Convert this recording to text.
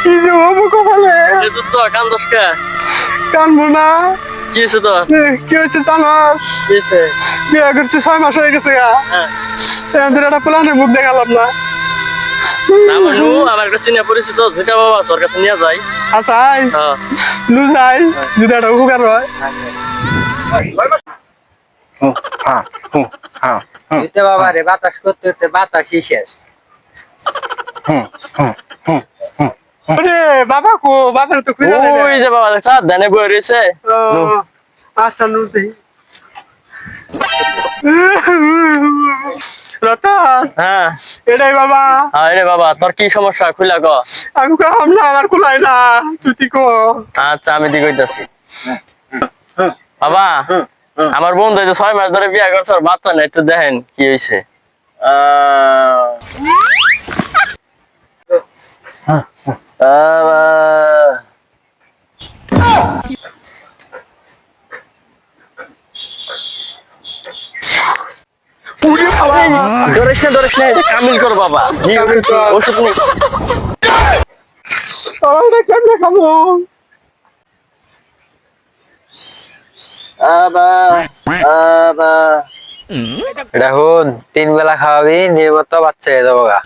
কি যে হবো কপালে? এই তো কান্দস কে? কানবো না। কি হয়েছে তোর? কি হয়েছে জানাস? কি হয়েছে? বিয়ে করছি 6 মাস হয়ে গেছে গা। হ্যাঁ। এদের একটা প্ল্যানের মুখ দেখালাম না। আমার একটা চিনে পরিচিত দুইটা বাবা আছে, ওর কাছে নিয়ে যাই। আচ্ছা আই হ্যাঁ। লু যাই যদি একটা উপকার হয়। দিতে বাবা রে, বাতাস করতে করতে বাতাসই শেষ। ওরে বাবা কো, বাবার তো খুঁজে পাই না। ওই যে বাবা দেখছ ধানে বয়ে রয়েছে। ও, আচ্ছা লু দেই। রতন, হ্যাঁ এটাই বাবা। আরে বাবা তোর কি সমস্যা খুলা ক। আমি কাম না, আমার কুলাই না, তুই কো। আচ্ছা আমি দি কইতাছি। বাবা আমার বন্ধু এই যে 6 মাস ধরে বিয়ে করছে, ওর বাচ্চা নাই, একটু দেখেন কি হয়েছে। ধরিস না এটা কামিল কর বাবা। ওষুধ নেই। আমাকে কেমনে খাবো? এটা হুন 3 বেলা খাওয়াবি, নিয়ে তো বাচ্চা হয়ে যাবো গা।